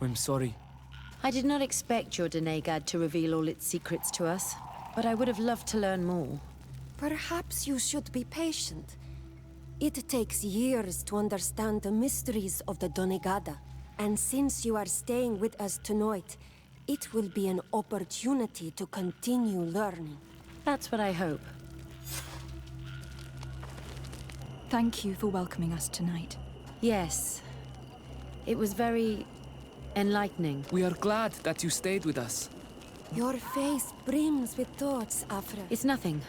I'm sorry. I did not expect your Denegad to reveal all its secrets to us, but I would have loved to learn more. Perhaps you should be patient. It takes years to understand the mysteries of the Donegada, and since you are staying with us tonight, it will be an opportunity to continue learning. That's what I hope. Thank you for welcoming us tonight. Yes. It was very enlightening. We are glad that you stayed with us. Your face brims with thoughts, Afra. It's nothing.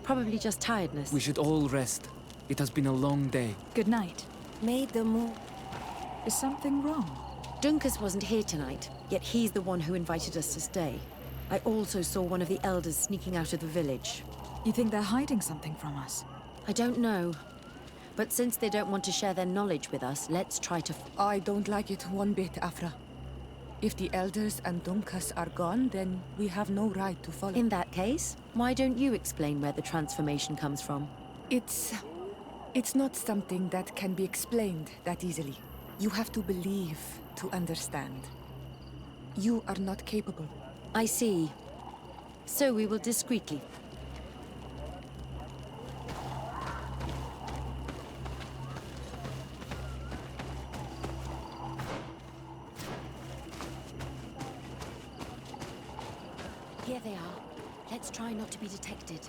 Probably just tiredness. We should all rest. It has been a long day. Good night. May the moon... Is something wrong? Dunkus wasn't here tonight, yet he's the one who invited us to stay. I also saw one of the elders sneaking out of the village. You think they're hiding something from us? I don't know. But since they don't want to share their knowledge with us, let's try to... I don't like it one bit, Afra. If the elders and Dunkus are gone, then we have no right to follow. In that case, why don't you explain where the transformation comes from? It's not something that can be explained that easily. You have to believe to understand. You are not capable. I see. So we will discreetly. Here they are. Let's try not to be detected.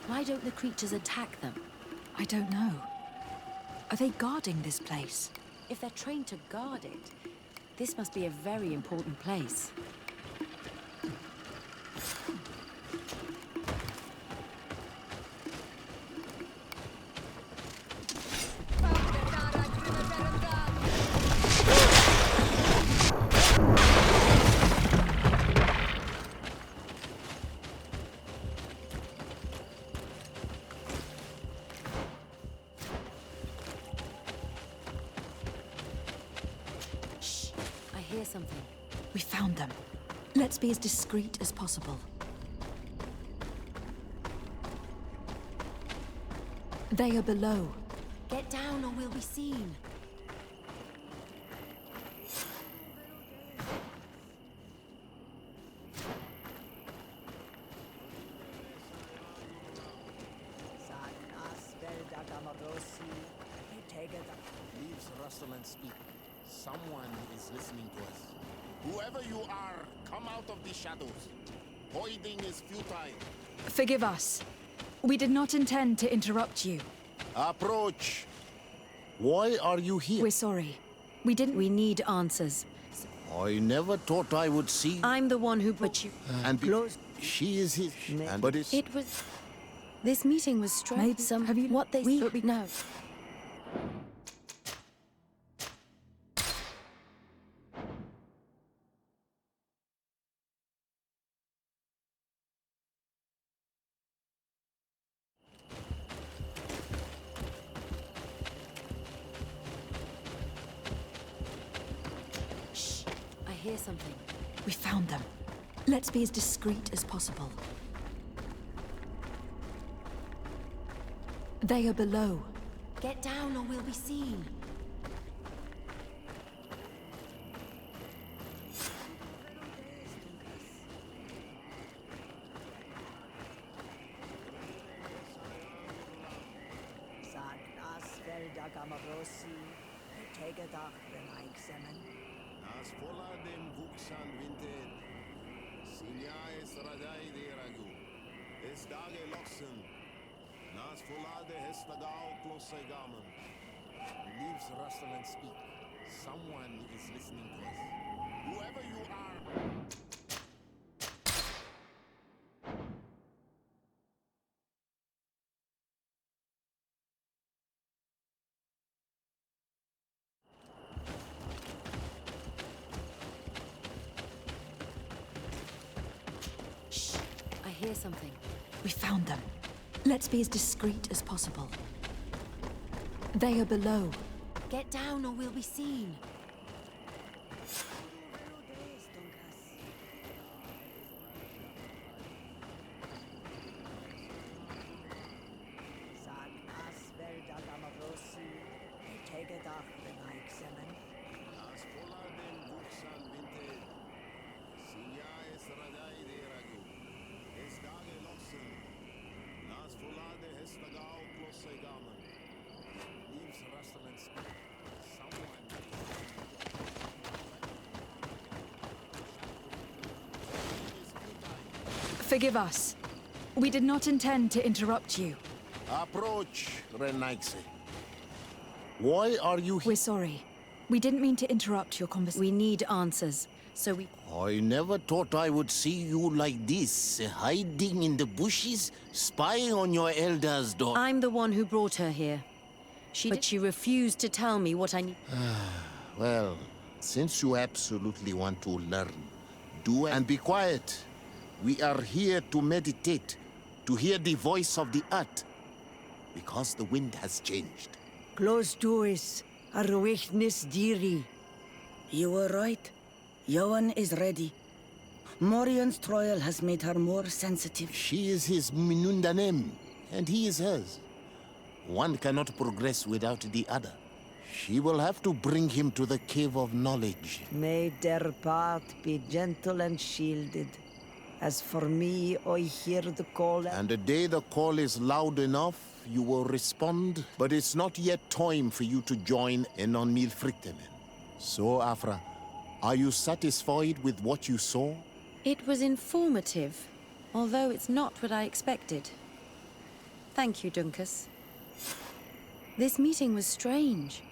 Why don't the creatures attack them? I don't know. Are they guarding this place? If they're trained to guard it, this must be a very important place. Something. We found them. Let's be as discreet as possible. They are below. Get down or we'll be seen. Leaves rustle and speak. Someone is listening to us. Whoever you are, come out of the shadows. Voiding is futile. Forgive us. We did not intend to interrupt you. Approach. Why are you here? We're sorry. We need answers. I never thought I would see... I'm the one who put you... and she is his... but it's... It was... This meeting was strange. Maybe... Have you... What they... We know. Hear something. We found them. Let's be as discreet as possible. They are below. Get down or we'll be seen. Nas fulade hestagao klosegamen. Leaves rustle and speak. Someone is listening to us. Whoever you are. Shh! I hear something. We found them. Let's be as discreet as possible. They are below. Get down or we'll be seen. Nas fulade vuksan vinte. Sinya es ragai de raju. Esdage loksen. Nas fulade hestagao klosegamen. Leaves rustle and speak. Someone is Forgive us. We did not intend to interrupt you. approach, Renaigse. Why are you here? We're sorry. We didn't mean to interrupt your conversation. We need answers, so we... I never thought I would see you like this, hiding in the bushes, spying on your elder's daughter. I'm the one who brought her here. But she refused to tell me what I need. Well, since you absolutely want to learn, do and be quiet. We are here to meditate, to hear the voice of the earth, because the wind has changed. Close doors are weakness, dearie. You were right. Johan is ready. Morian's trial has made her more sensitive. She is his Minundanem, and he is hers. One cannot progress without the other. She will have to bring him to the cave of knowledge. May their path be gentle and shielded. As for me, I hear the call. And the day the call is loud enough, you will respond. But it's not yet time for you to join in on Milfrichtemen. So, Afra, are you satisfied with what you saw? It was informative, although it's not what I expected. Thank you, Dunkus. This meeting was strange.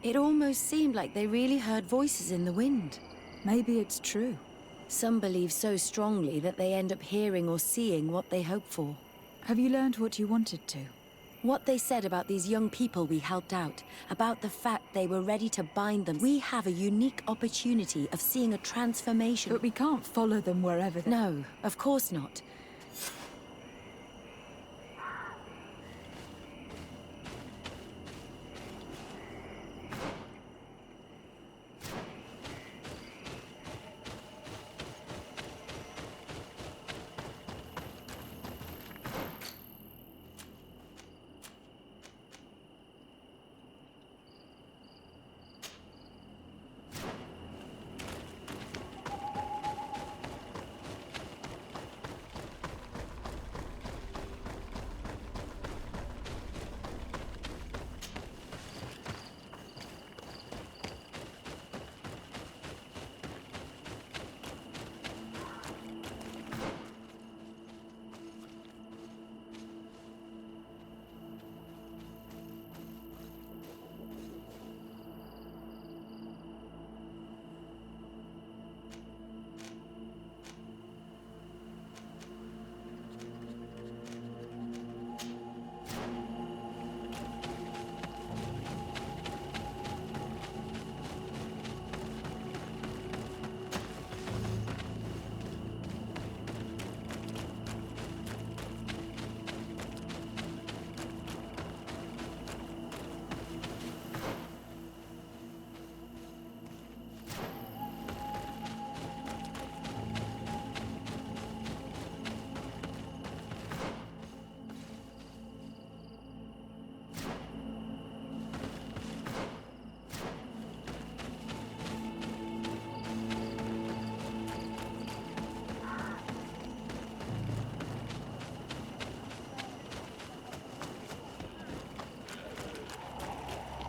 It almost seemed like they really heard voices in the wind. Maybe it's true. Some believe so strongly that they end up hearing or seeing what they hope for. Have you learned what you wanted to? What they said about these young people we helped out, about the fact they were ready to bind them. We have a unique opportunity of seeing a transformation. But we can't follow them wherever they... No, of course not.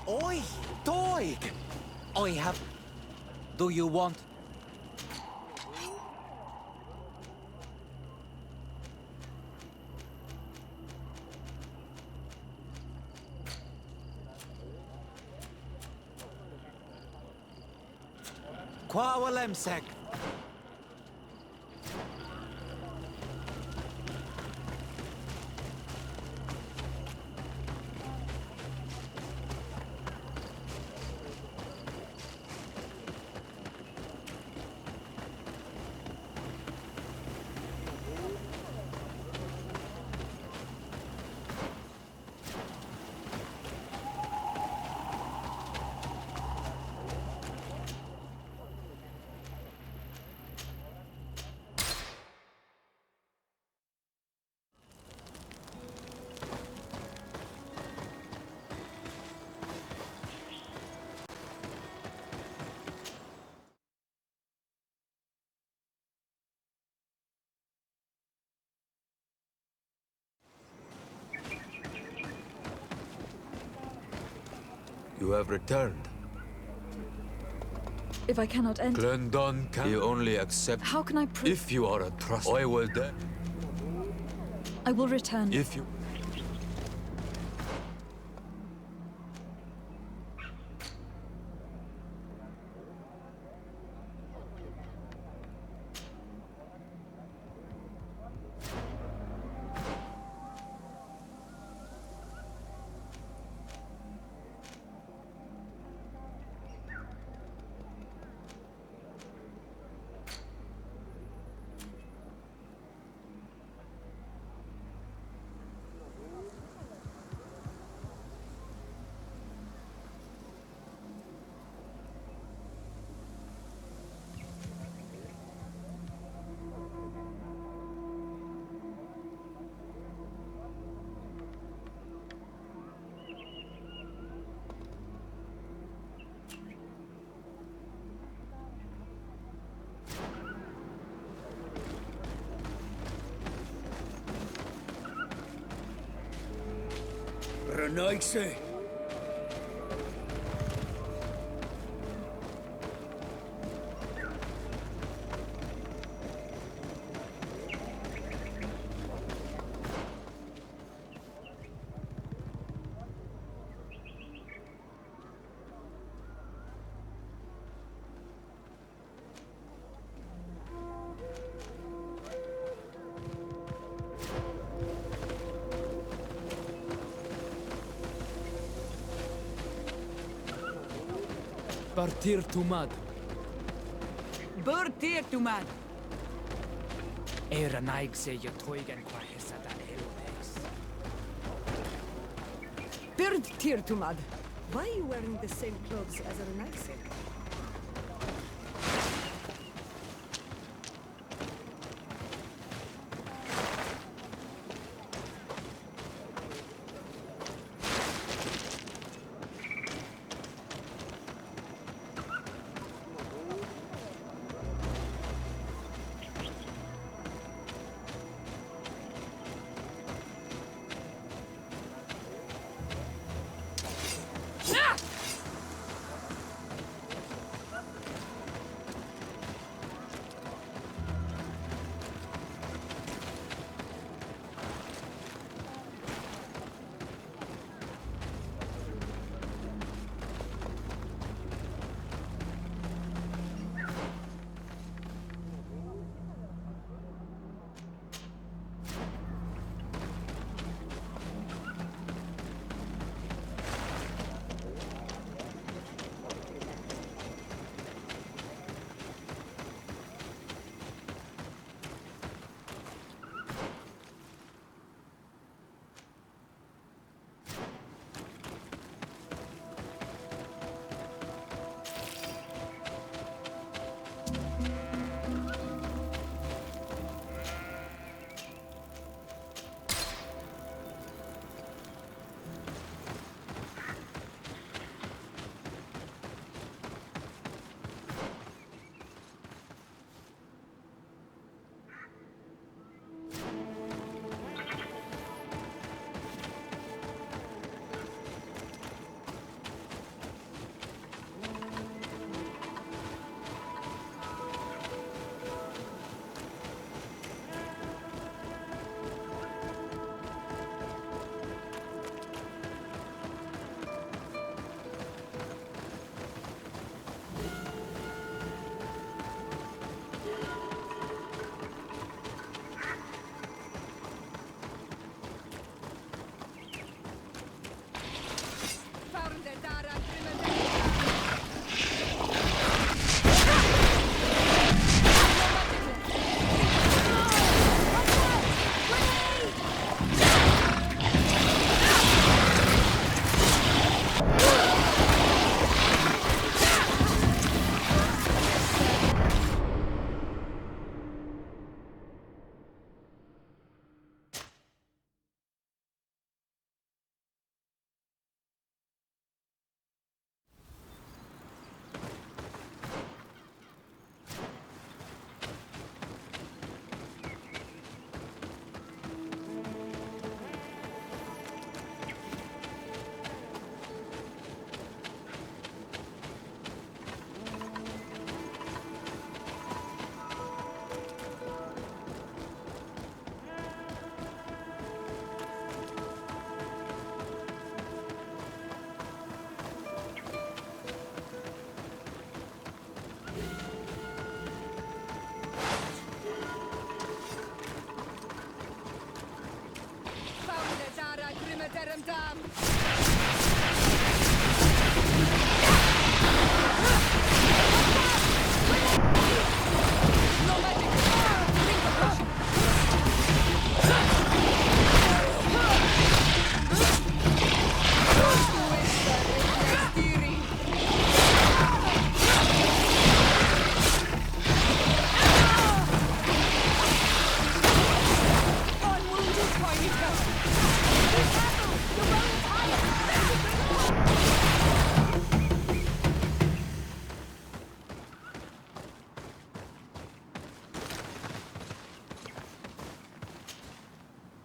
Oi, Doig! I have... Do you want... Qua walemsek. You have returned. If I cannot enter... Glendon can... You only accept... How can I prove... If you are a trust... I will then... I will return. If you... Renoixe. Partir to mud. Burtir to man. Era naig se je toigen qua hesada elodex. Burtir to mad. Why are you wearing the same clothes as a Renaxe?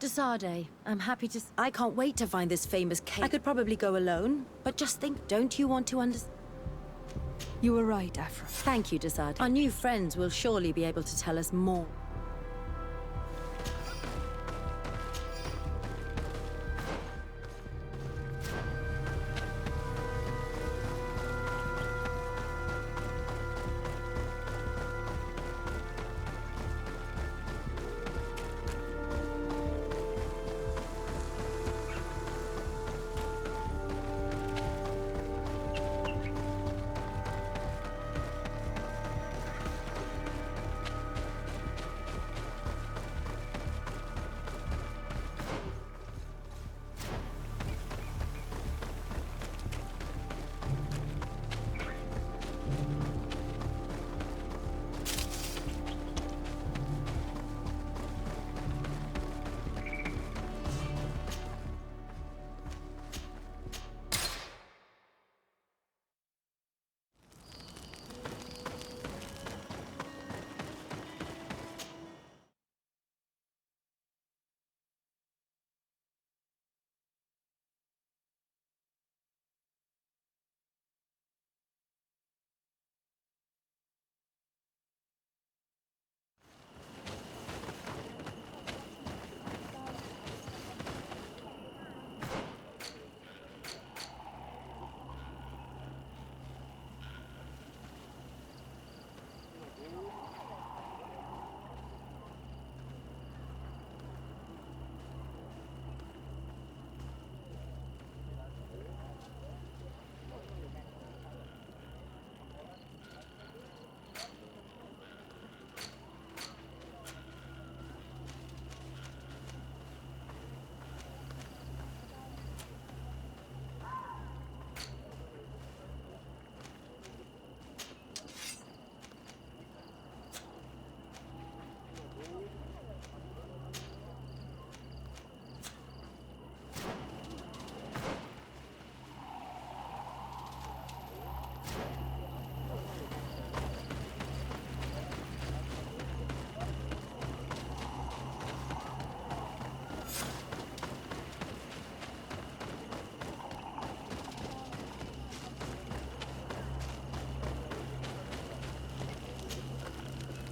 Ssd, I'm happy to... I can't wait to find this famous cave. I could probably go alone, but just think, don't you want to understand? You were right, Afra. Thank you, Ssd. Our new friends will surely be able to tell us more.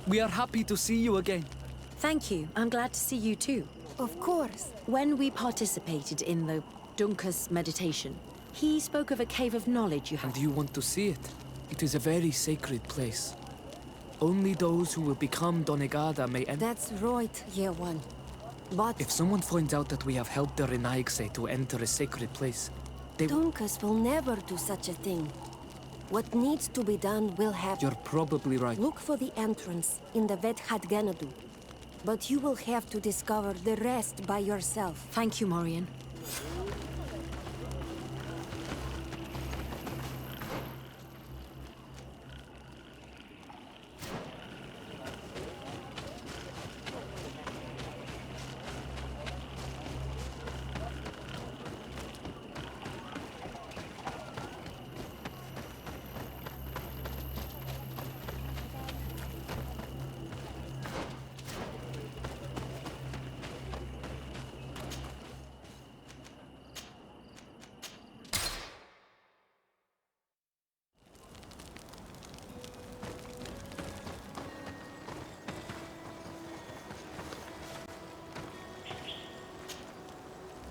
We are happy to see you again. Thank you. I'm glad to see you too. Of course. When we participated in the Dunkus meditation, he spoke of a cave of knowledge you have. And you want to see it? It is a very sacred place. Only those who will become Donegada may enter. That's right, Year One. But If someone finds out that we have helped the Renaigse to enter a sacred place, they... Dunkus will never do such a thing. What needs to be done will happen. You're probably right. Look for the entrance in the Vet Hadganadu. But you will have to discover the rest by yourself. Thank you, Morian.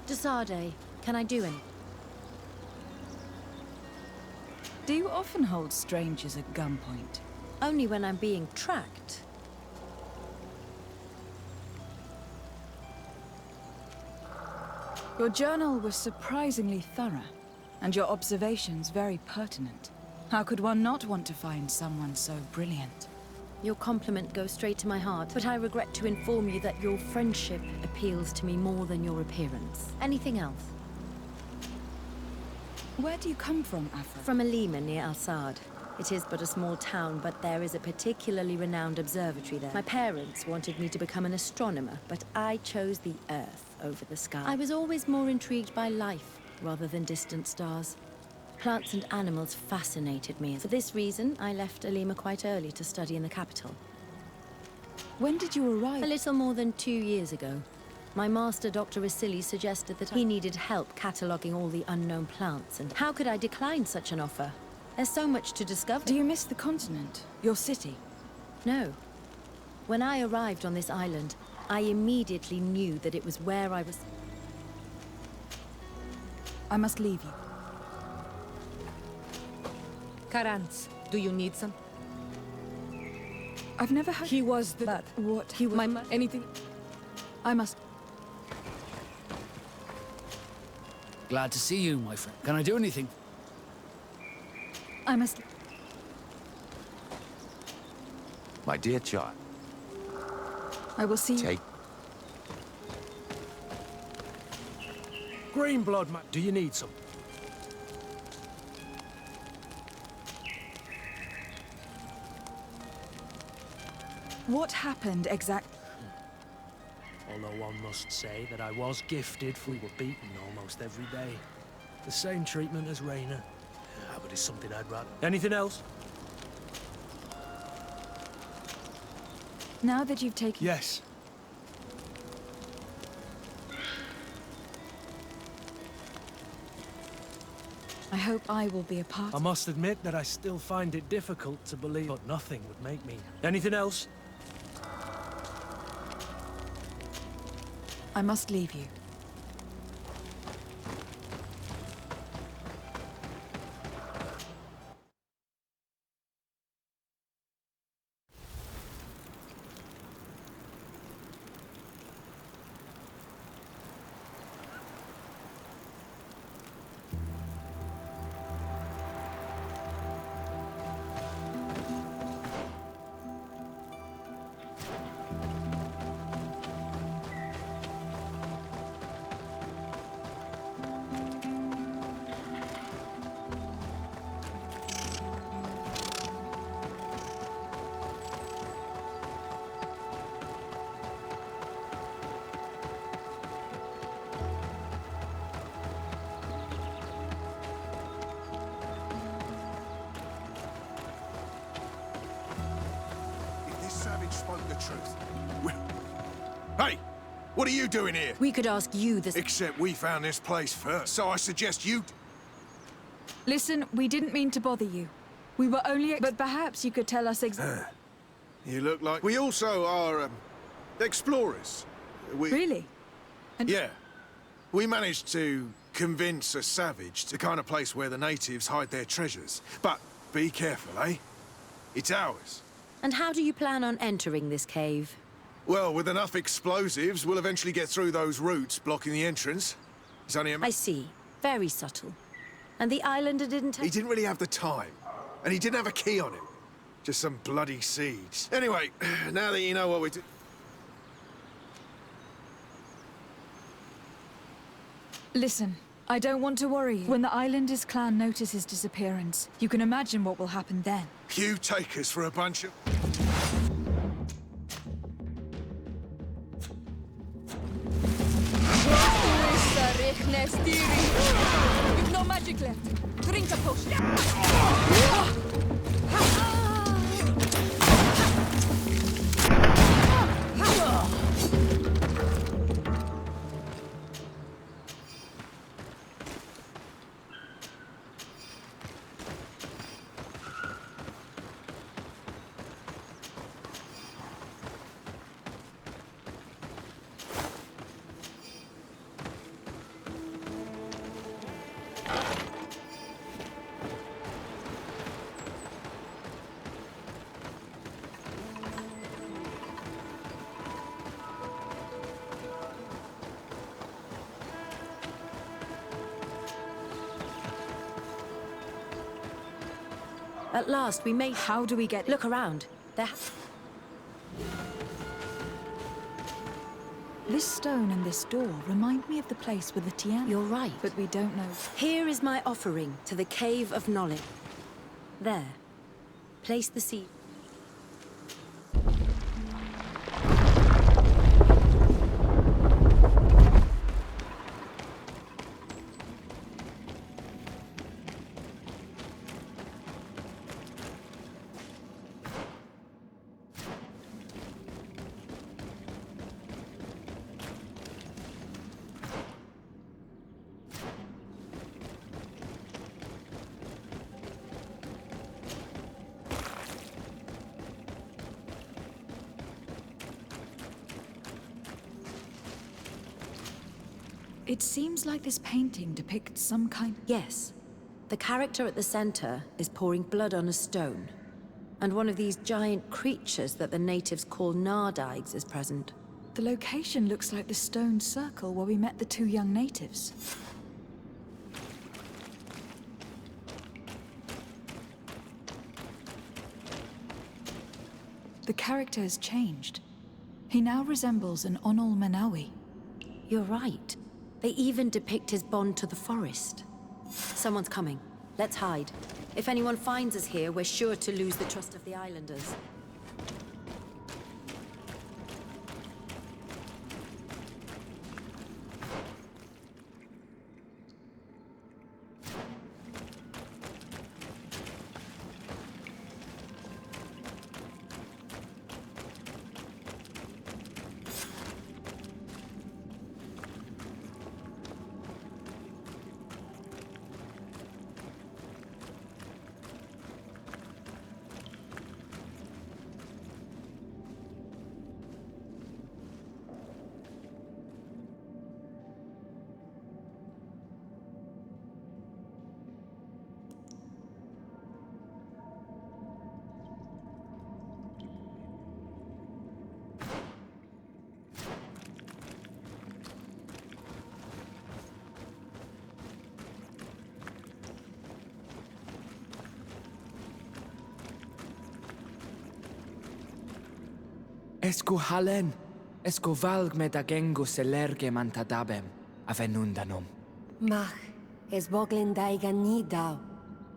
Ssd, can I do anything? Do you often hold strangers at gunpoint? Only when I'm being tracked. Your journal was surprisingly thorough, and your observations very pertinent. How could one not want to find someone so brilliant? Your compliment goes straight to my heart, but I regret to inform you that your friendship appeals to me more than your appearance. Anything else? Where do you come from, Afra? From Alima near Al-Sad. It is but a small town, but there is a particularly renowned observatory there. My parents wanted me to become an astronomer, but I chose the Earth over the sky. I was always more intrigued by life rather than distant stars. Plants and animals fascinated me. For this reason, I left Alima quite early to study in the capital. When did you arrive? A little more than 2 years ago. My master, Dr. Asili, suggested that he needed help cataloging all the unknown plants, and how could I decline such an offer? There's so much to discover. Do you miss the continent? Your city? No. When I arrived on this island, I immediately knew that it was where I was... I must leave you. Karans, do you need some? I've never heard... He was the... But what? He was... Anything... I must... Glad to see you, my friend. Can I do anything? I must... My dear child. I will see you... Take... Green blood, man. Do you need some? What happened exactly? Although one must say that I was gifted, we were beaten almost every day. The same treatment as Raina. But it's something I'd rather... Anything else? Now that you've taken... Yes. I hope I will be a part... I must admit that I still find it difficult to believe, but nothing would make me... Anything else? I must leave you. Spoke the truth. Hey! What are you doing here? We could ask you this... Except we found this place first, so I suggest you... Listen, we didn't mean to bother you. We were only... But perhaps you could tell us You look like... We also are, explorers. Really? And... Yeah. We managed to convince a savage to the kind of place where the natives hide their treasures. But be careful, eh? It's ours. And how do you plan on entering this cave? Well, with enough explosives, we'll eventually get through those roots blocking the entrance. It's only a... I see. Very subtle. And the islander didn't... He didn't really have the time. And he didn't have a key on him. Just some bloody seeds. Anyway, now that you know what we do... Listen, I don't want to worry you. When the Islanders clan notice his disappearance, you can imagine what will happen then. You take us for a bunch of... You've no magic left. Drink a potion. At last, we may... How do we get... Look around. There... This stone and this door remind me of the place with the Tian. You're right. But we don't know... Here is my offering to the Cave of Knowledge. There. Place the seed. It seems like this painting depicts some kind... Yes. The character at the center is pouring blood on a stone. And one of these giant creatures that the natives call Nardigs is present. The location looks like the stone circle where we met the two young natives. The character has changed. He now resembles an Onol Manawi. You're right. They even depict his bond to the forest. Someone's coming. Let's hide. If anyone finds us here, we're sure to lose the trust of the islanders. Esco halen, esco valg me da gengo selerge mantadabem, avenundanum. Mach, es boglin daiga ni dau.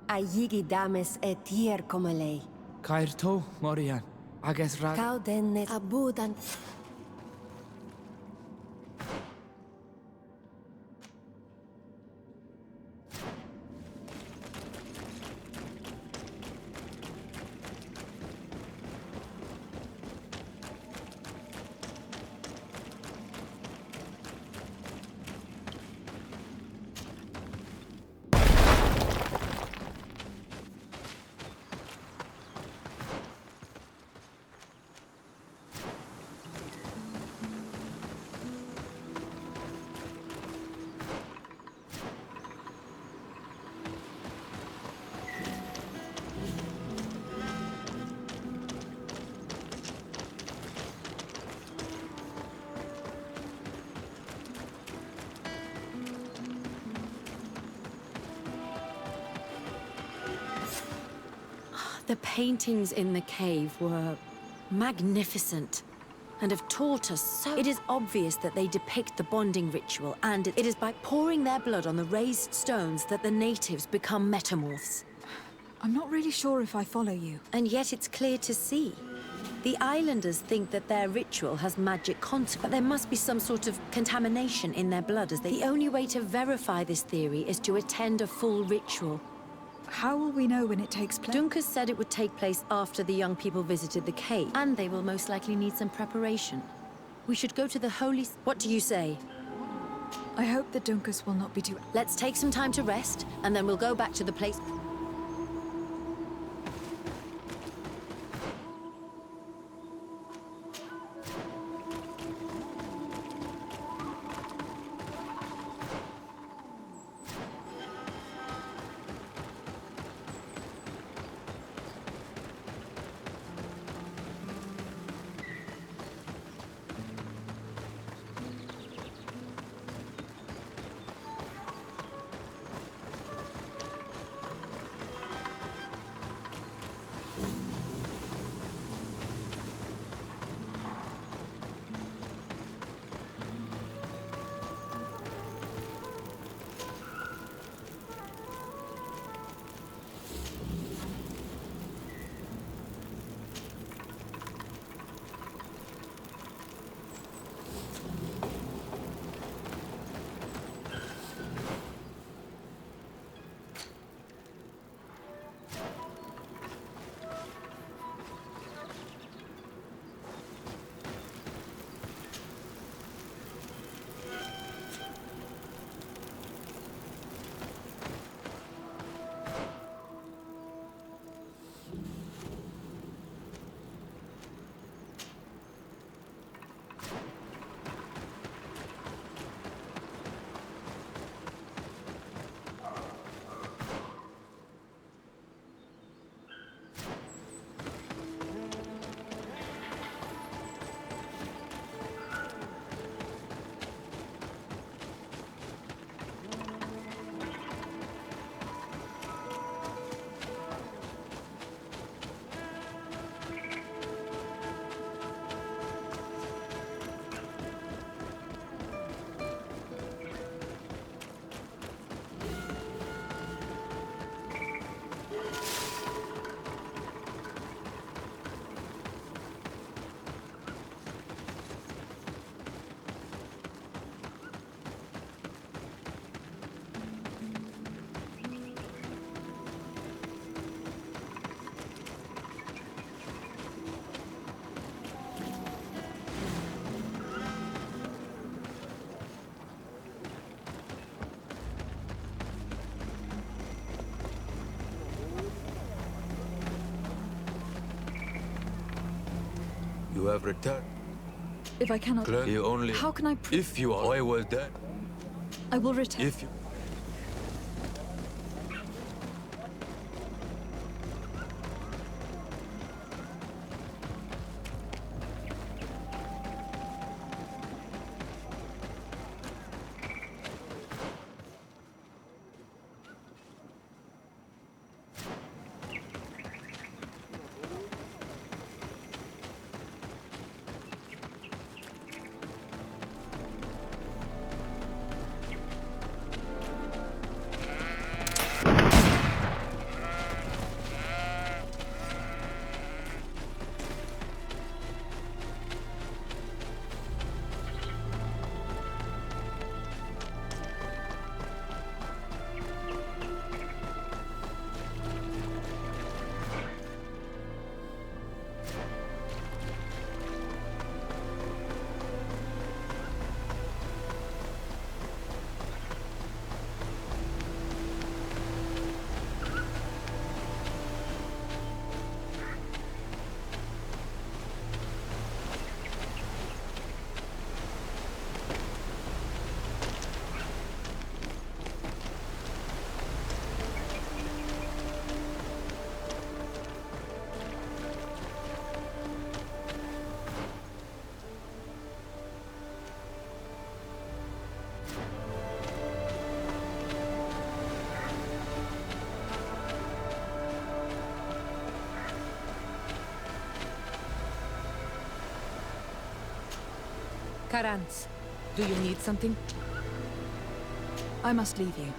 A yigi dames et tier como lei. Kairto, Morian, ages rag... Kau dennet abudan. The paintings in the cave were magnificent and have taught us so... It is obvious that they depict the bonding ritual, and it is by pouring their blood on the raised stones that the natives become metamorphs. I'm not really sure if I follow you. And yet it's clear to see. The islanders think that their ritual has magic consequences, but there must be some sort of contamination in their blood as they... The only way to verify this theory is to attend a full ritual. How will we know when it takes place? Dunkus said it would take place after the young people visited the cave, and they will most likely need some preparation. We should go to the holy... What do you say? I hope that Dunkus will not be too... Let's take some time to rest, and then we'll go back to the place... You have returned. If I cannot... You only... How can I prove... If you are... I will then... I will return. If you... Karantz, do you need something? I must leave you.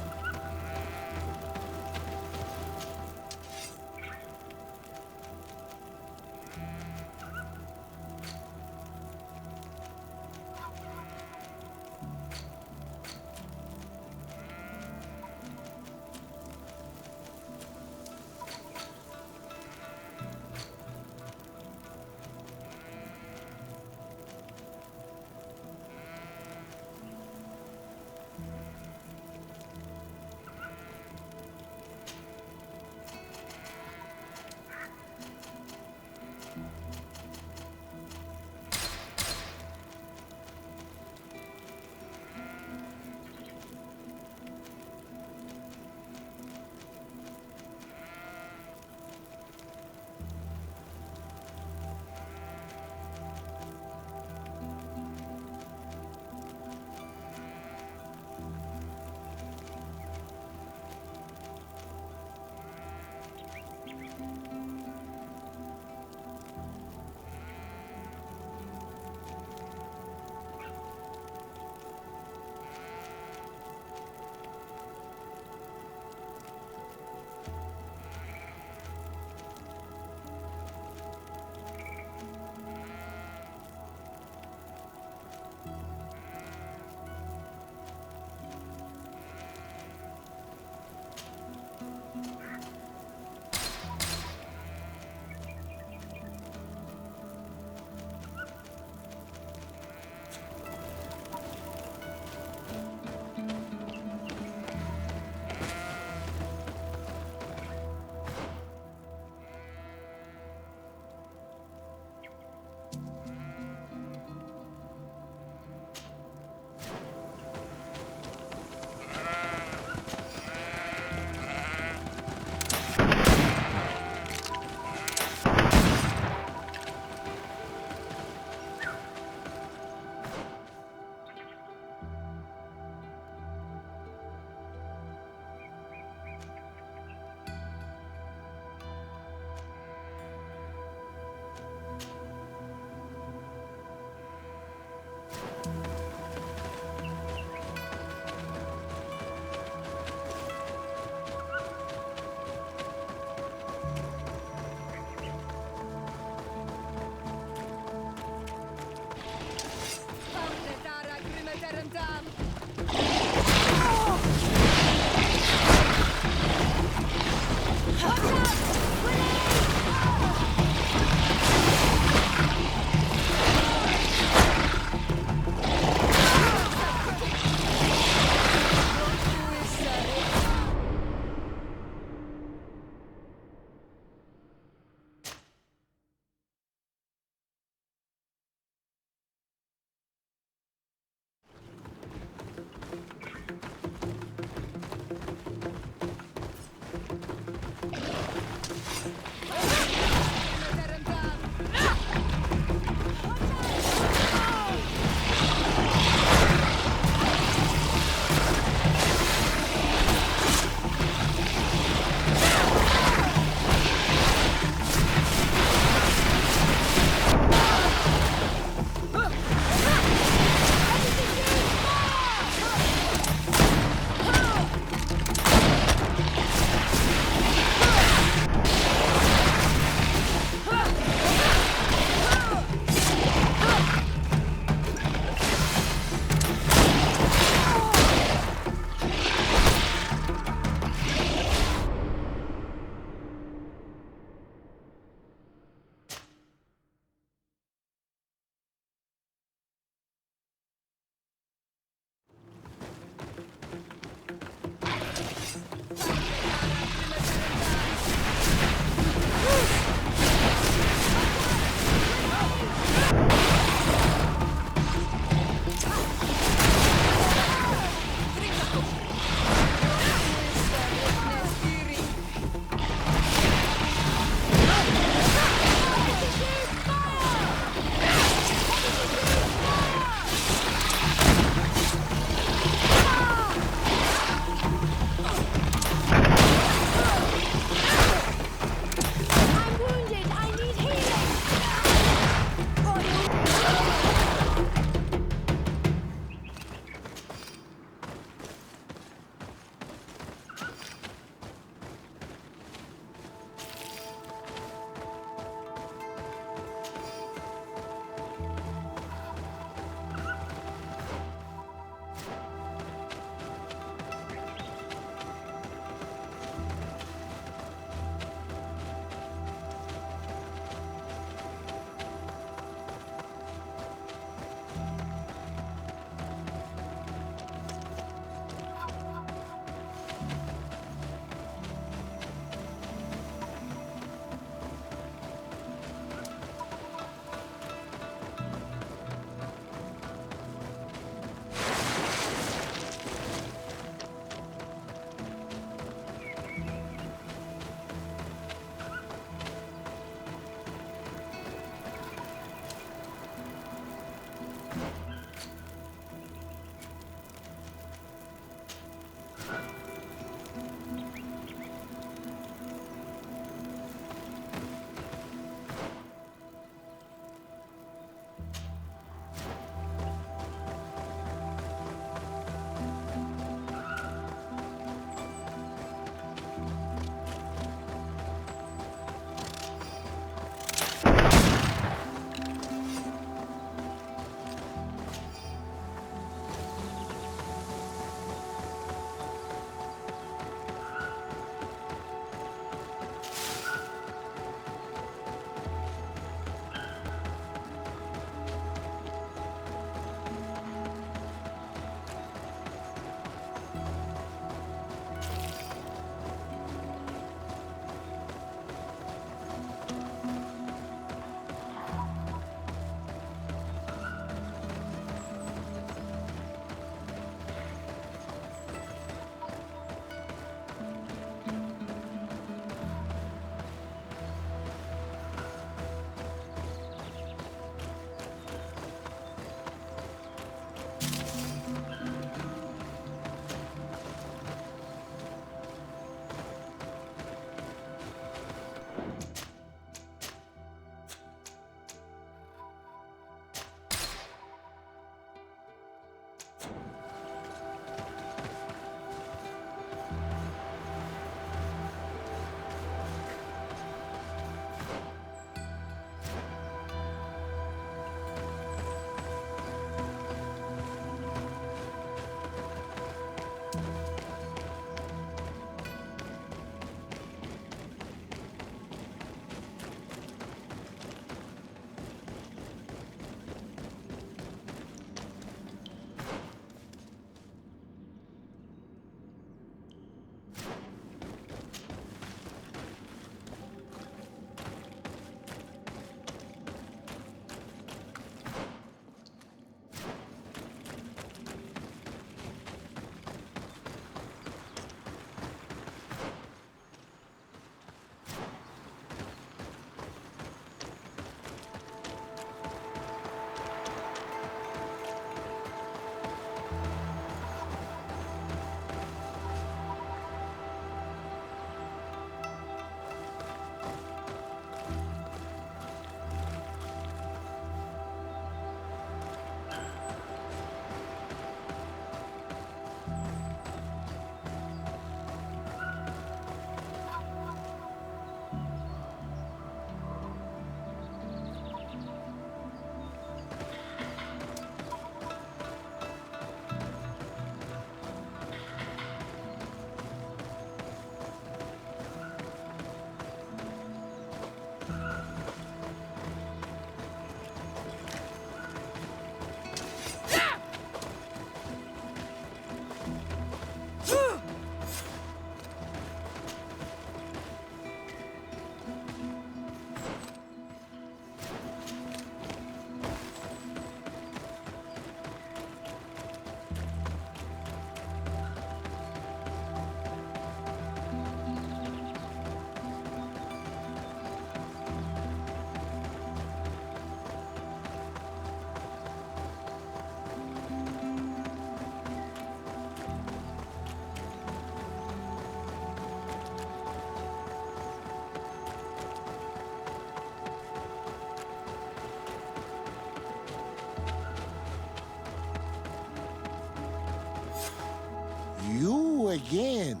You again.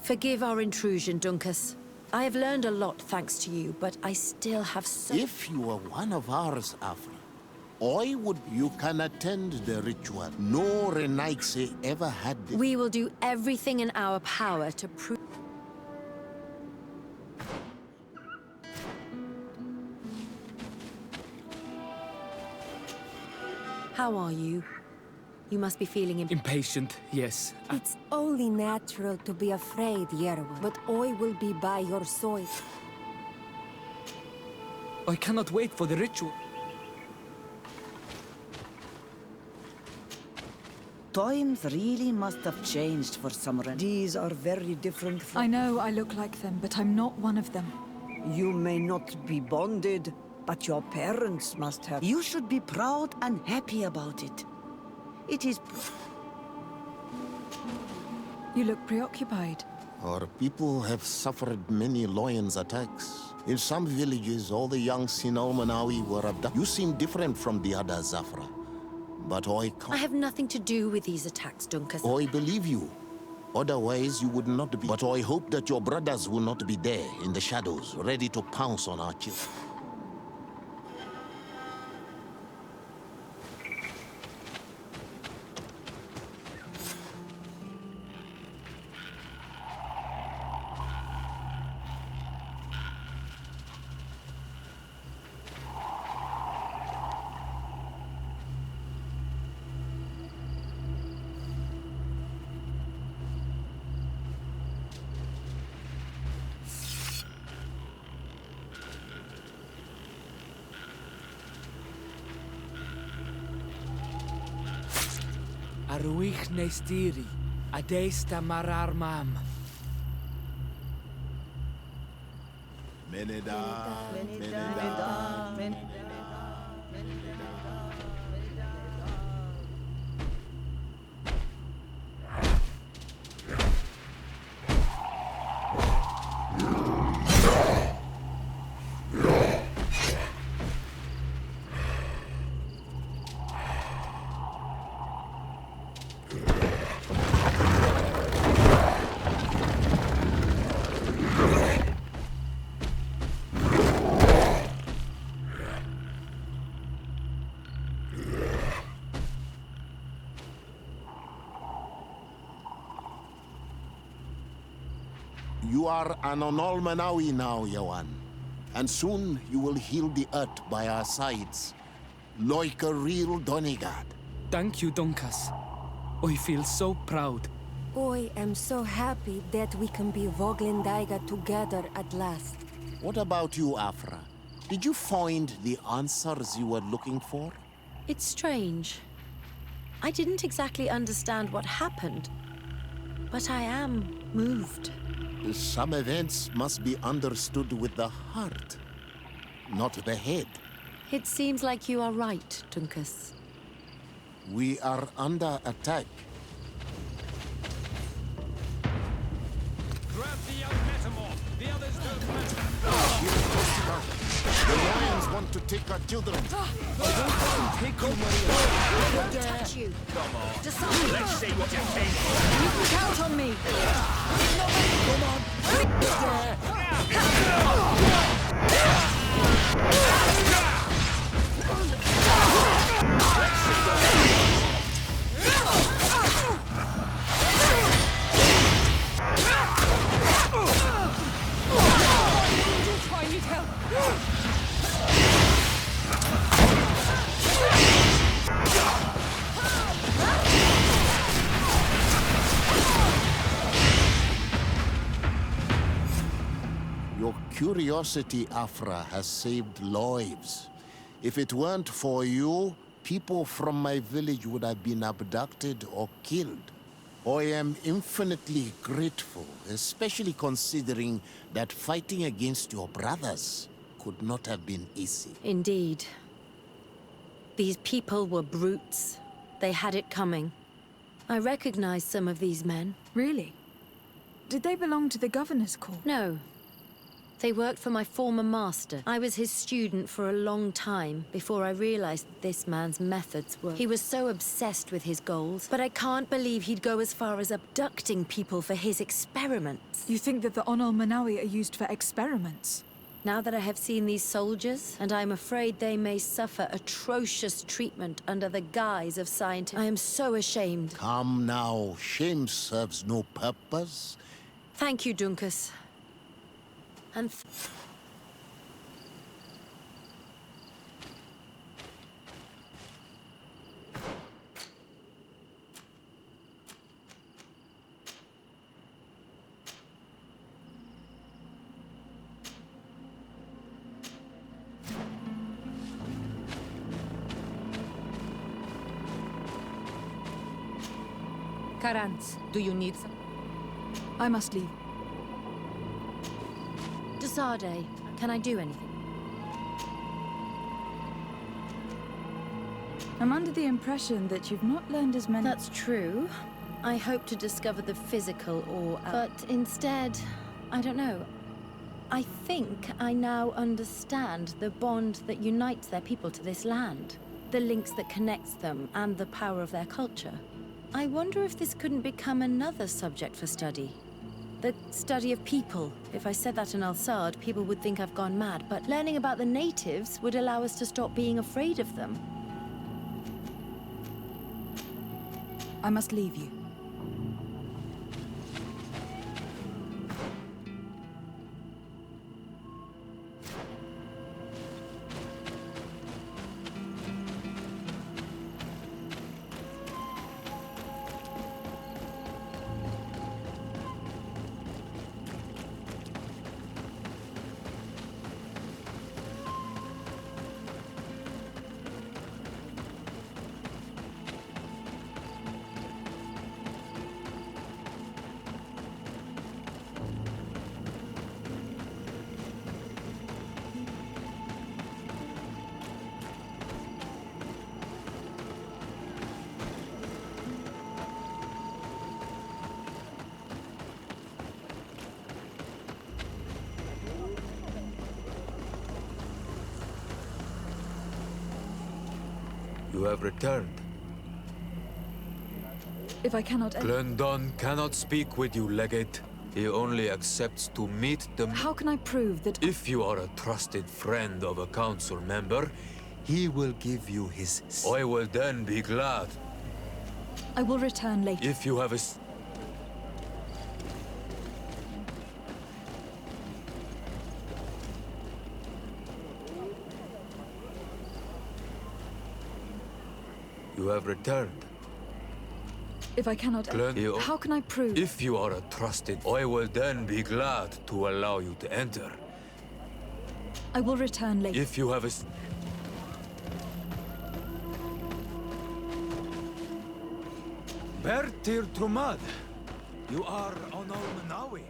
Forgive our intrusion, Dunkus. I have learned a lot thanks to you, but I still have so... If you were one of ours, Afra, you can attend the ritual. No Renaigse ever had this. We will do everything in our power to prove... How are you? You must be feeling impatient, yes. It's only natural to be afraid, Yerwa, but I will be by your side. I cannot wait for the ritual. Times really must have changed for Summer. These are very different from... I know I look like them, but I'm not one of them. You may not be bonded, but your parents must have. You should be proud and happy about it. It is... You look preoccupied. Our people have suffered many lions attacks. In some villages, all the young Sinalmanawi were abducted. You seem different from the other Zafra. But I can't... I have nothing to do with these attacks, Dunkus. I believe you. Otherwise, you would not be. But I hope that your brothers will not be there in the shadows, ready to pounce on our children. Aruich Nestiri, Adesta Marar Mam. Meneda. You are an Onolmanawi now, Yawan. And soon you will heal the earth by our sides. Like a real Donegad. Thank you, Dunkus. I feel so proud. I am so happy that we can be Voglendaiga together at last. What about you, Afra? Did you find the answers you were looking for? It's strange. I didn't exactly understand what happened, but I am moved. Some events must be understood with the heart, not the head. It seems like you are right, Dunkus. We are under attack. Grab the young metamorph. The others don't matter. The lions want to take our children. Take you, Maria. I won't touch you. Come on. Decide. Let's see what you came for. You can count on me. I need help. Your curiosity, Afra, has saved lives. If it weren't for you, people from my village would have been abducted or killed. I am infinitely grateful, especially considering that fighting against your brothers could not have been easy. Indeed. These people were brutes. They had it coming. I recognize some of these men. Really? Did they belong to the governor's court? No. They worked for my former master. I was his student for a long time before I realized that this man's methods were... He was so obsessed with his goals, but I can't believe he'd go as far as abducting people for his experiments. You think that the Onol Manawi are used for experiments? Now that I have seen these soldiers, and I'm afraid they may suffer atrocious treatment under the guise of scientists, I am so ashamed. Come now, shame serves no purpose. Thank you, Dunkus. And Karantz, do you need some? I must leave. Ssd, can I do anything? I'm under the impression that you've not learned as many... That's true. I hope to discover the physical or... But instead, I don't know. I think I now understand the bond that unites their people to this land. The links that connects them and the power of their culture. I wonder if this couldn't become another subject for study. The study of people. If I said that in Al-Sad, people would think I've gone mad, but learning about the natives would allow us to stop being afraid of them. I must leave you. You have returned. If I cannot... Glendon cannot speak with you, Legate. He only accepts to meet the... How can I prove that... If you are a trusted friend of a council member, he will give you his... I will then be glad. I will return later. If you have a... You have returned. If I cannot... How can I prove... If you are a trusted... I will then be glad to allow you to enter. I will return later. If you have a... Bertir Trumad, you are Onol Manawi.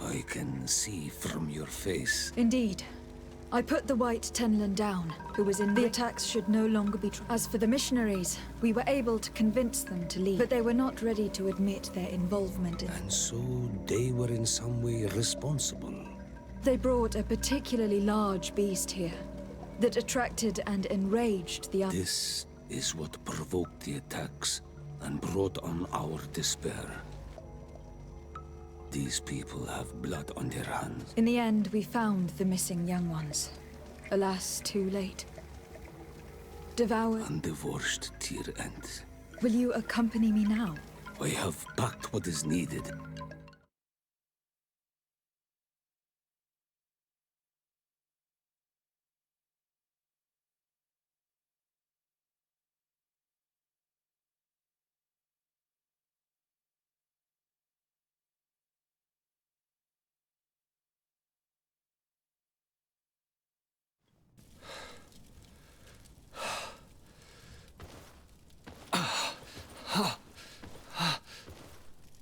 I can see from your face. Indeed. I put the White Tenlin down, who was in... The attacks should no longer be... As for the missionaries, we were able to convince them to leave, but they were not ready to admit their involvement in... And so they were in some way responsible. They brought a particularly large beast here that attracted and enraged the others. This is what provoked the attacks and brought on our despair. These people have blood on their hands. In the end, we found the missing young ones. Alas, too late. Devoured. And divorced tear ends. Will you accompany me now? I have packed what is needed.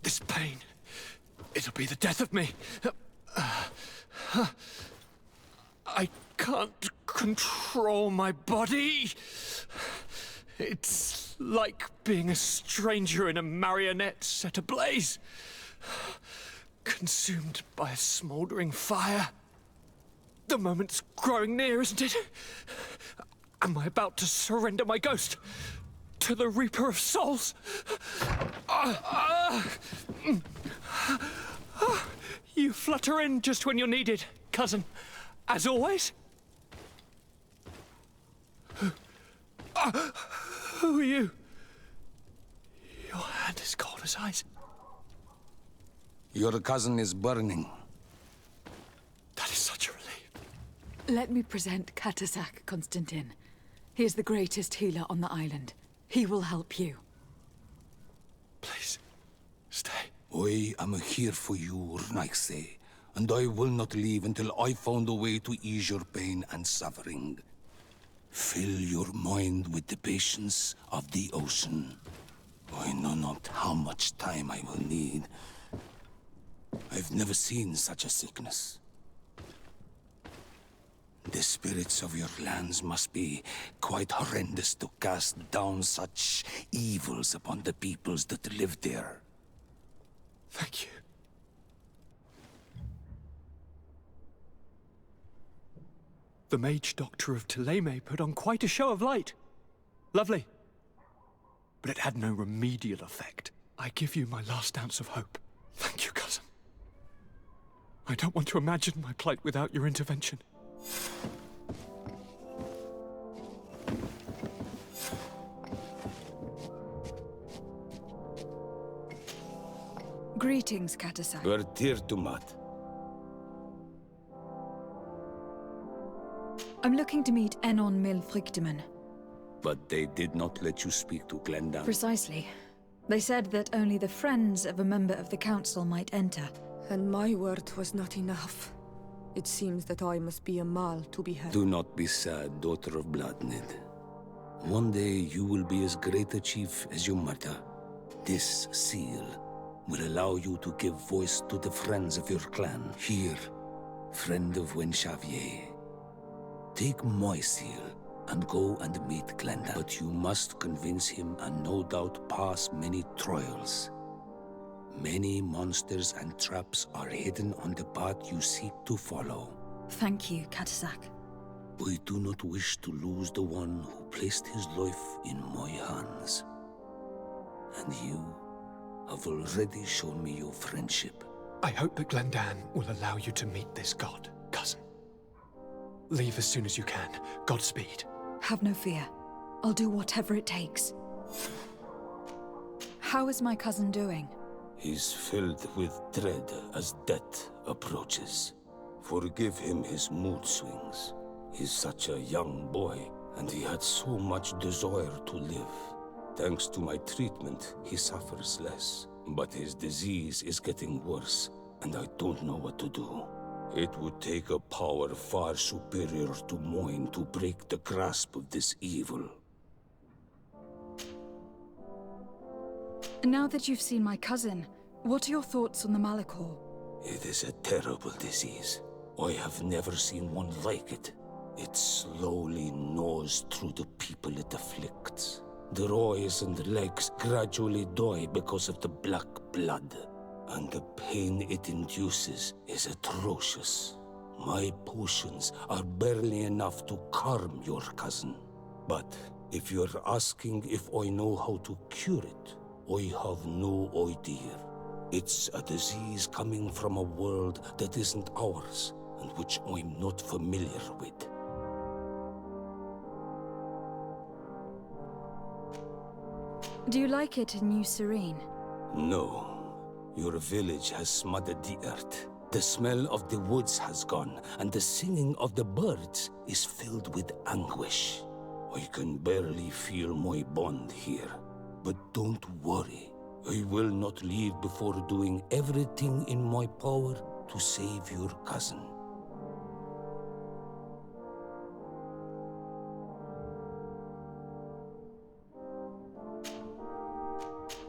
This pain, it'll be the death of me. I can't control my body. It's like being a stranger in a marionette set ablaze, consumed by a smouldering fire. The moment's growing near, isn't it? Am I about to surrender my ghost to the Reaper of Souls? You flutter in just when you're needed, cousin. As always. Who are you? Your hand is cold as ice. Your cousin is burning. That is such a relief. Let me present Katasak, Constantin. He is the greatest healer on the island. He will help you. Please, stay. I am here for you, Rnaise, and I will not leave until I found a way to ease your pain and suffering. Fill your mind with the patience of the ocean. I know not how much time I will need. I've never seen such a sickness. The spirits of your lands must be quite horrendous to cast down such evils upon the peoples that live there. Thank you. The mage doctor of Thélème put on quite a show of light. Lovely. But it had no remedial effect. I give you my last ounce of hope. Thank you, cousin. I don't want to imagine my plight without your intervention. Greetings, Katasak. Vertirtumat. I'm looking to meet Enon Milfrictiman. But they did not let you speak to Glendan. Precisely. They said that only the friends of a member of the council might enter. And my word was not enough. It seems that I must be a Mal to be heard. Do not be sad, daughter of Bloodnid. One day you will be as great a chief as your mother. This seal will allow you to give voice to the friends of your clan. Here, friend of Wenxavier. Take my seal and go and meet Glenda. But you must convince him and no doubt pass many trials. Many monsters and traps are hidden on the path you seek to follow. Thank you, Katasak. We do not wish to lose the one who placed his life in my hands. And you have already shown me your friendship. I hope that Glendan will allow you to meet this god, cousin. Leave as soon as you can. Godspeed. Have no fear. I'll do whatever it takes. How is my cousin doing? He's filled with dread as death approaches. Forgive him his mood swings. He's such a young boy, and he had so much desire to live. Thanks to my treatment, he suffers less. But his disease is getting worse, and I don't know what to do. It would take a power far superior to mine to break the grasp of this evil. Now that you've seen my cousin, what are your thoughts on the Malachor? It is a terrible disease. I have never seen one like it. It slowly gnaws through the people it afflicts. Their eyes and legs gradually die because of the black blood. And the pain it induces is atrocious. My potions are barely enough to calm your cousin. But if you're asking if I know how to cure it, I have no idea. It's a disease coming from a world that isn't ours, and which I'm not familiar with. Do you like it in New Serene? No. Your village has smothered the earth. The smell of the woods has gone, and the singing of the birds is filled with anguish. I can barely feel my bond here. But don't worry. I will not leave before doing everything in my power to save your cousin.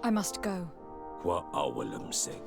I must go. Wa awalam say.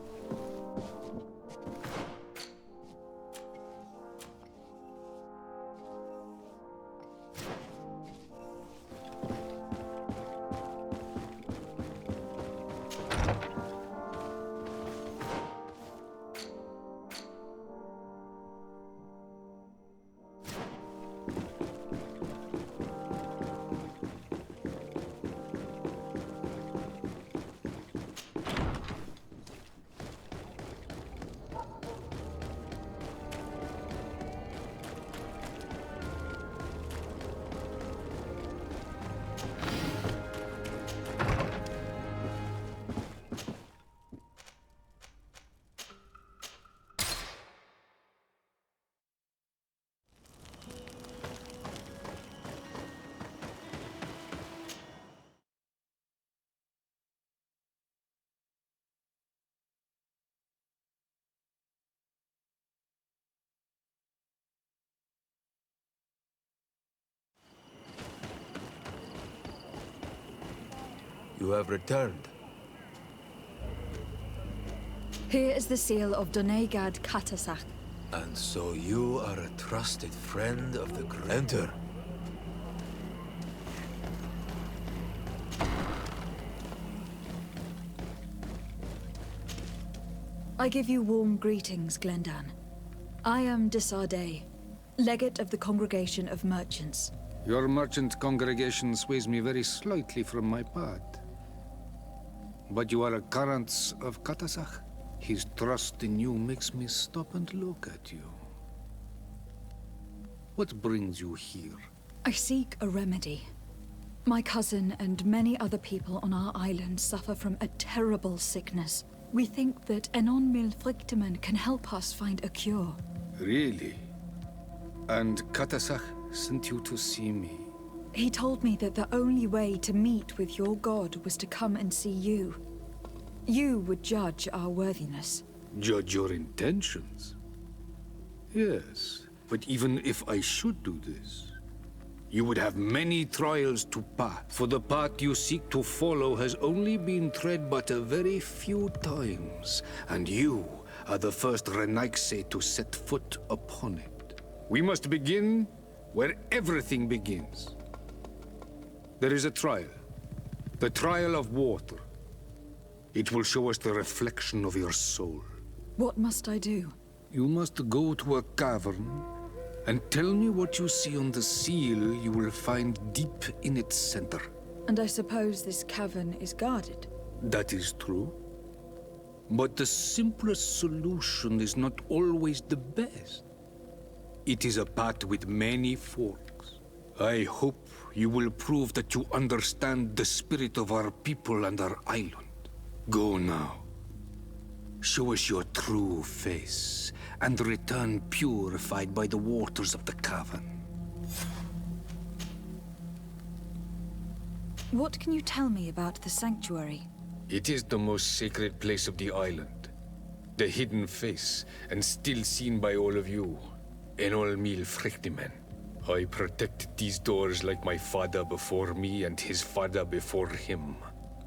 You have returned. Here is the seal of Donegad Katasach. And so you are a trusted friend of the Enter. I give you warm greetings, Glendan. I am de Ssd, legate of the Congregation of Merchants. Your merchant congregation sways me very slightly from my path. But you are a current of Katasach. His trust in you makes me stop and look at you. What brings you here? I seek a remedy. My cousin and many other people on our island suffer from a terrible sickness. We think that Enon Milfrictiman can help us find a cure. Really? And Katasach sent you to see me? He told me that the only way to meet with your god was to come and see you. You would judge our worthiness. Judge your intentions? Yes, but even if I should do this, you would have many trials to pass, for the path you seek to follow has only been tread but a very few times, and you are the first Renaigse to set foot upon it. We must begin where everything begins. There is a trial. The trial of water. It will show us the reflection of your soul. What must I do? You must go to a cavern and tell me what you see on the seal you will find deep in its center. And I suppose this cavern is guarded? That is true. But the simplest solution is not always the best. It is a path with many forks. I hope you will prove that you understand the spirit of our people and our island. Go now. Show us your true face, and return purified by the waters of the cavern. What can you tell me about the sanctuary? It is the most sacred place of the island. The hidden face, and still seen by all of you. Enol Mil Frechtimen. I protected these doors like my father before me and his father before him.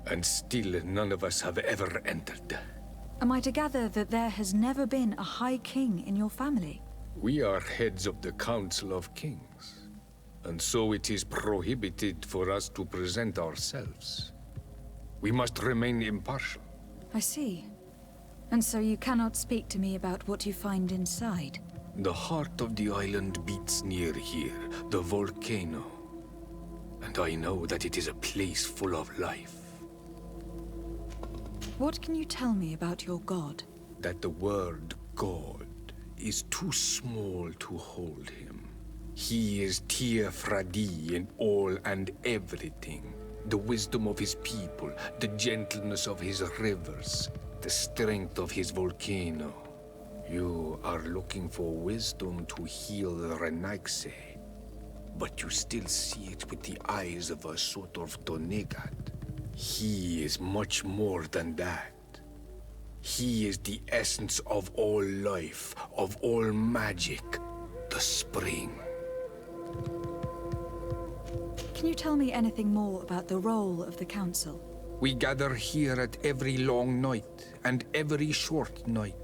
And still none of us have ever entered. Am I to gather that there has never been a High King in your family? We are heads of the Council of Kings. And so it is prohibited for us to present ourselves. We must remain impartial. I see. And so you cannot speak to me about what you find inside? The heart of the island beats near here, the volcano. And I know that it is a place full of life. What can you tell me about your god? That the word God is too small to hold him. He is Tia Fradi in all and everything. the wisdom of his people, the gentleness of his rivers, the strength of his volcano. You are looking for wisdom to heal the Renaigse, but you still see it with the eyes of a sort of Donegad. He is much more than that. He is the essence of all life, of all magic, the spring. Can you tell me anything more about the role of the Council? We gather here at every long night and every short night.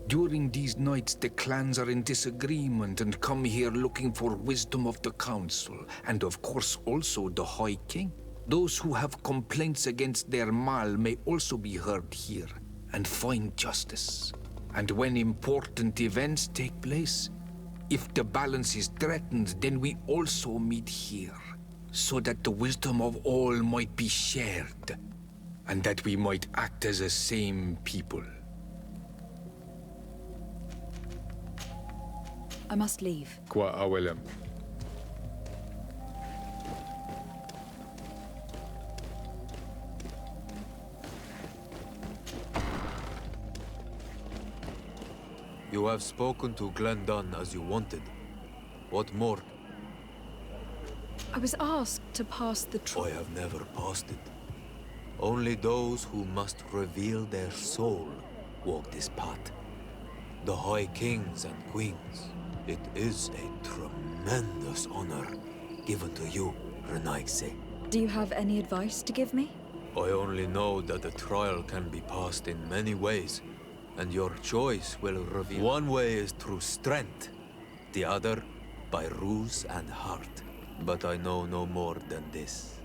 During these nights, the clans are in disagreement and come here looking for wisdom of the Council, and of course also the High King. Those who have complaints against their Mal may also be heard here and find justice. And when important events take place, if the balance is threatened, then we also meet here, so that the wisdom of all might be shared, and that we might act as a same people. I must leave. Qua awelem. You have spoken to Glendon as you wanted. What more? I was asked to pass the I have never passed it. Only those who must reveal their soul walk this path. The High Kings and Queens. It is a tremendous honor given to you, Renaigse. Do you have any advice to give me? I only know that the trial can be passed in many ways, and your choice will reveal. One way is through strength, the other by ruse and heart. But I know no more than this.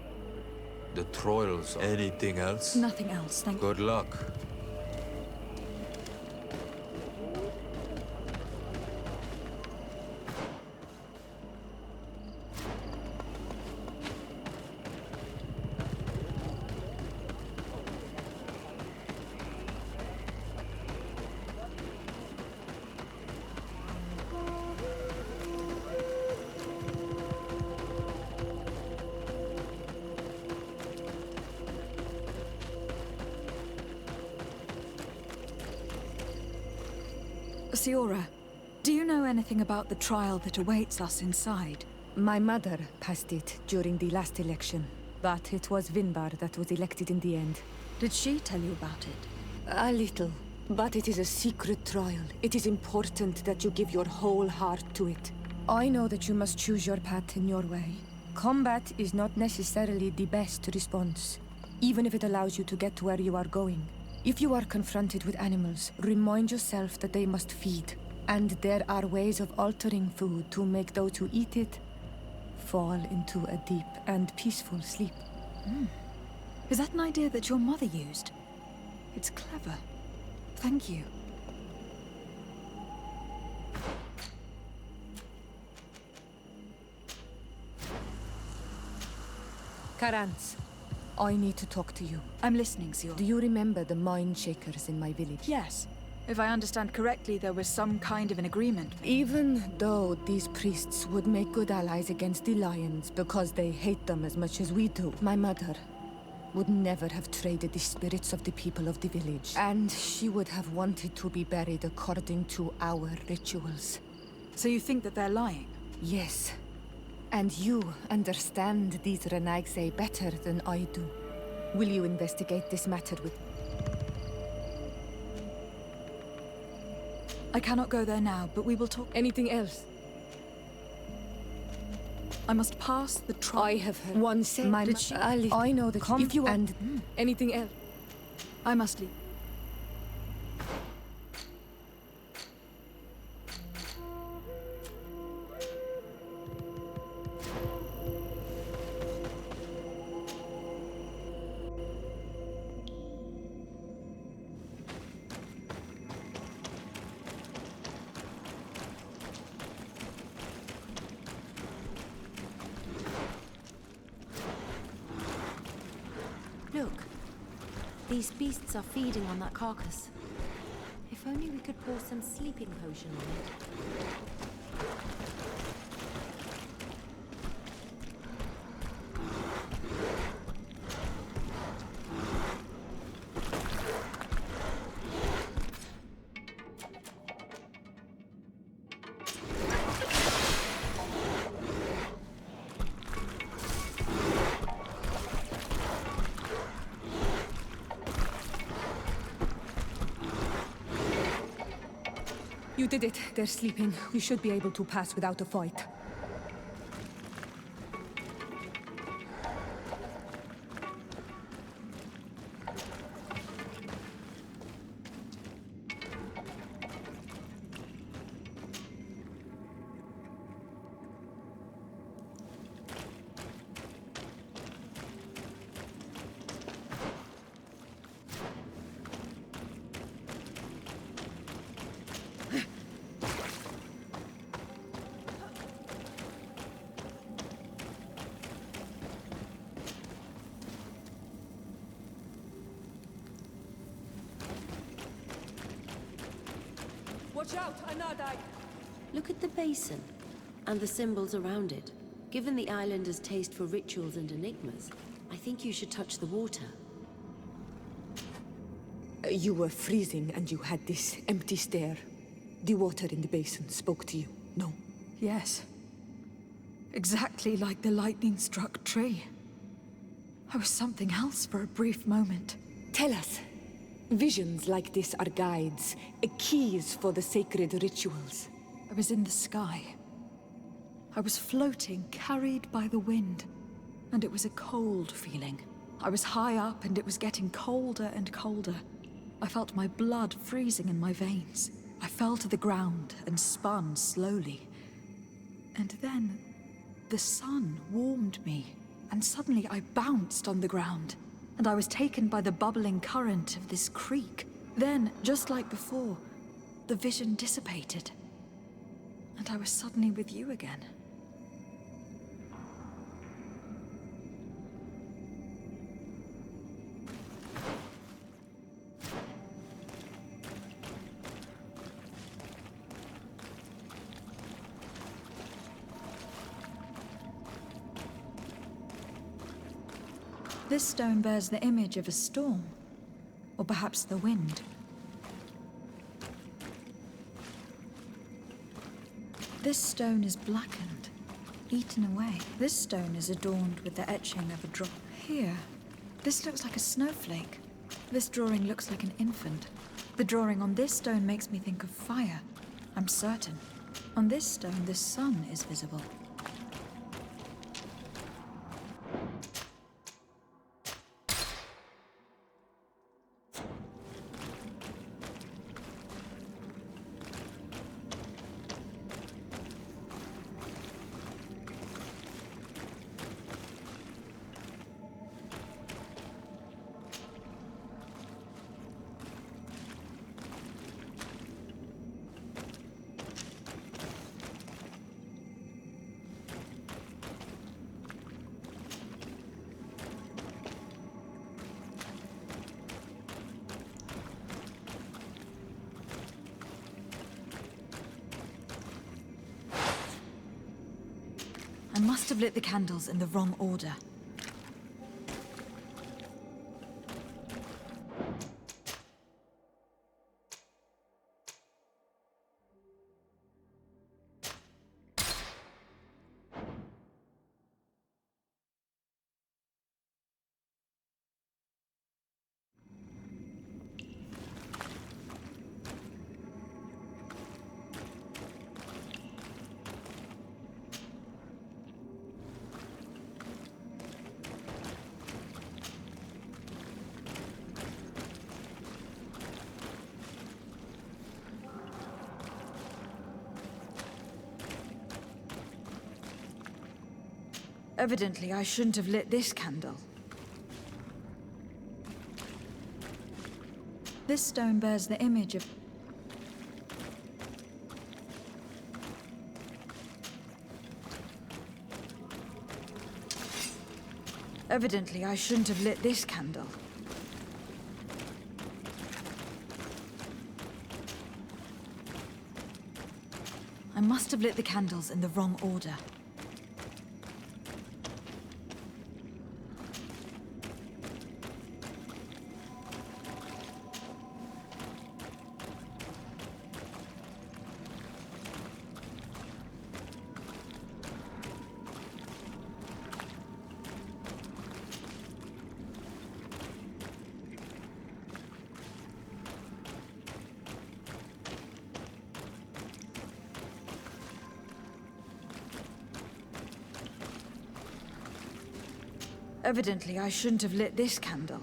The trials. Anything else? Nothing else, thank you. Good luck. Siora, do you know anything about the trial that awaits us inside? My mother passed it during the last election, but it was Vinbar that was elected in the end. Did she tell you about it? A little, but it is a secret trial. It is important that you give your whole heart to it. I know that you must choose your path in your way. Combat is not necessarily the best response, even if it allows you to get to where you are going. If you are confronted with animals, remind yourself that they must feed, and there are ways of altering food to make those who eat it fall into a deep and peaceful sleep. Is that an idea that your mother used? It's clever. Thank you. Karantz, I need to talk to you. I'm listening, Sior. Do you remember the mine shakers in my village? Yes. If I understand correctly, there was some kind of an agreement. Even though these priests would make good allies against the lions because they hate them as much as we do, my mother would never have traded the spirits of the people of the village. And she would have wanted to be buried according to our rituals. So you think that they're lying? Yes. And you understand these Renaigse better than I do. Will you investigate this matter with me? I cannot go there now, but we will talk. Anything else? I must pass the trial. I have heard one say. I know that if you and anything else. I must leave. Look, these beasts are feeding on that carcass. If only we could pour some sleeping potion on it. You did it. They're sleeping. We should be able to pass without a fight. Watch out, Anadai! Look at the basin, and the symbols around it. Given the islanders' taste for rituals and enigmas, I think you should touch the water. You were freezing and you had this empty stare. The water in the basin spoke to you, no? Yes. Exactly like the lightning-struck tree. I was something else for a brief moment. Tell us. Visions like this are guides, keys for the sacred rituals. I was in the sky. I was floating, carried by the wind. And it was a cold feeling. I was high up and it was getting colder and colder. I felt my blood freezing in my veins. I fell to the ground and spun slowly. And then, the sun warmed me, and suddenly I bounced on the ground. And I was taken by the bubbling current of this creek. Then, just like before, the vision dissipated. And I was suddenly with you again. This stone bears the image of a storm, or perhaps the wind. This stone is blackened, eaten away. This stone is adorned with the etching of a drop. Here, this looks like a snowflake. This drawing looks like an infant. The drawing on this stone makes me think of fire, I'm certain. On this stone, the sun is visible. I must have lit the candles in the wrong order. Evidently, I shouldn't have lit this candle. This stone bears the image of... Evidently, I shouldn't have lit this candle. I must have lit the candles in the wrong order. Evidently, I shouldn't have lit this candle.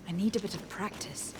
I need a bit of practice.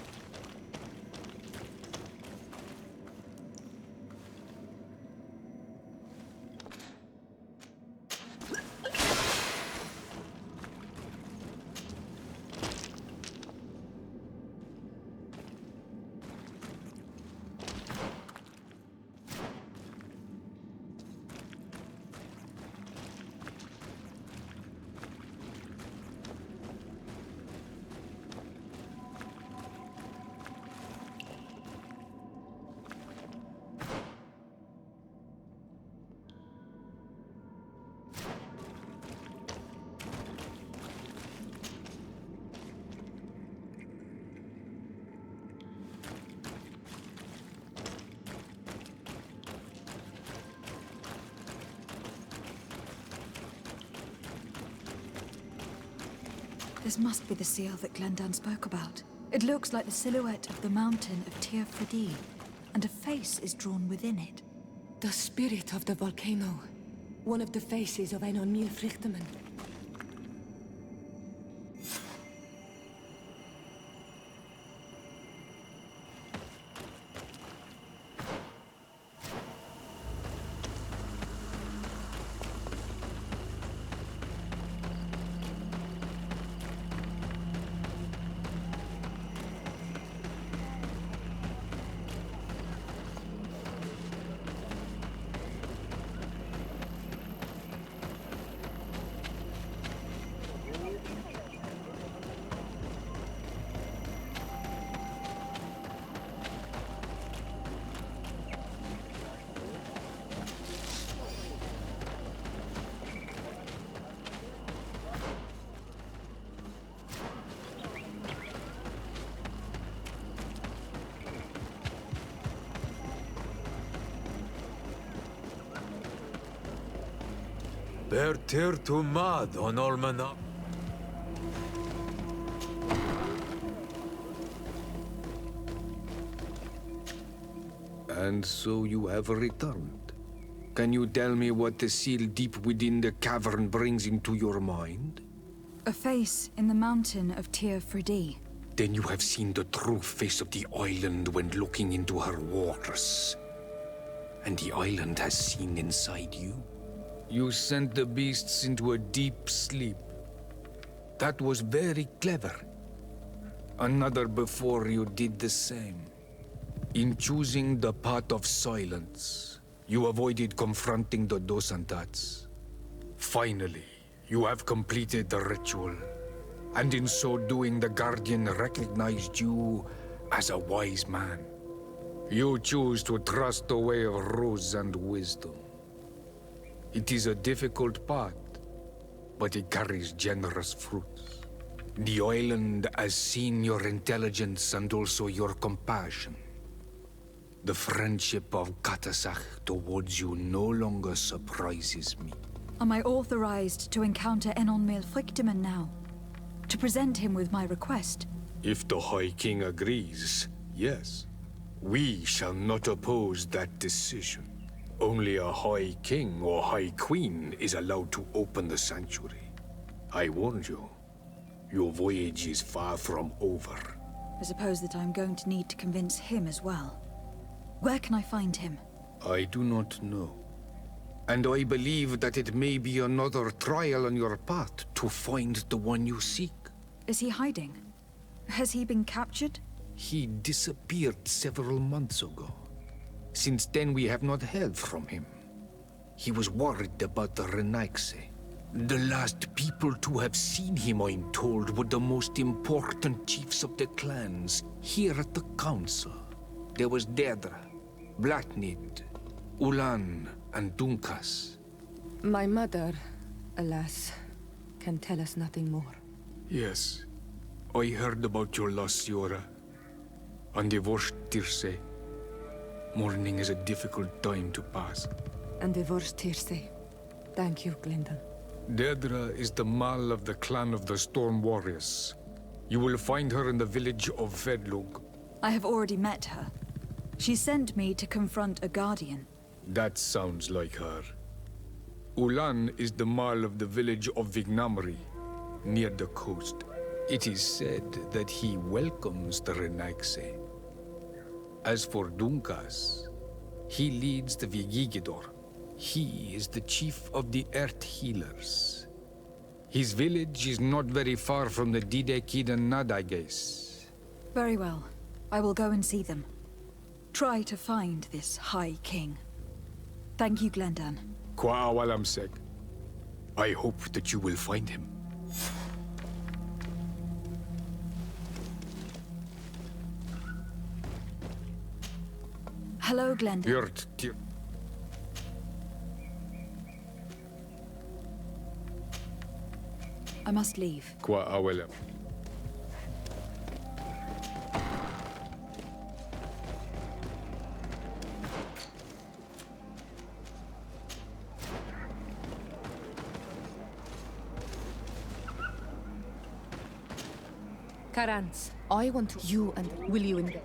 This must be the seal that Glendan spoke about. It looks like the silhouette of the mountain of Hdd, and a face is drawn within it. The spirit of the volcano. One of the faces of Einon Milfrichtemann. Bertir to mad on Almanak. And so you have returned. Can you tell me what the seal deep within the cavern brings into your mind? A face in the mountain of Hdd. Then you have seen the true face of the island when looking into her waters. And the island has seen inside you. You sent the beasts into a deep sleep. That was very clever. Another before you did the same. In choosing the path of silence, you avoided confronting the Dosantats. Finally, you have completed the ritual. And in so doing, the Guardian recognized you as a wise man. You choose to trust the way of ruse and wisdom. It is a difficult path, but it carries generous fruits. The island has seen your intelligence and also your compassion. The friendship of Katasach towards you no longer surprises me. Am I authorized to encounter Einon Milfrichtemann now? To present him with my request? If the High King agrees, yes. We shall not oppose that decision. Only a High King or High Queen is allowed to open the sanctuary. I warned you. Your voyage is far from over. I suppose that I'm going to need to convince him as well. Where can I find him? I do not know. And I believe that it may be another trial on your path to find the one you seek. Is he hiding? Has he been captured? He disappeared several months ago. Since then, we have not heard from him. He was worried about the Renaigse. The last people to have seen him, I'm told, were the most important chiefs of the clans here at the council. There was Deirdre, Blatnid, Ulan, and Dunkas. My mother, alas, can tell us nothing more. Yes, I heard about your loss, Siora. And divorced Tirce. Mourning is a difficult time to pass. And divorced Tirce. Thank you, Glendon. Deirdre is the Mal of the clan of the Storm Warriors. You will find her in the village of Vedlug. I have already met her. She sent me to confront a guardian. That sounds like her. Ulan is the Mal of the village of Vignamri, near the coast. It is said that he welcomes the Renaigse. As for Dunkas, he leads the Vigigidor. He is the chief of the Earth Healers. His village is not very far from the Didekidan Nadages. Very well. I will go and see them. Try to find this High King. Thank you, Glendan. Kwa'awalamsek. I hope that you will find him. Hello, Glendan. I must leave. Kwa'awalam. Karans, I want you and will you in...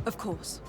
Of course.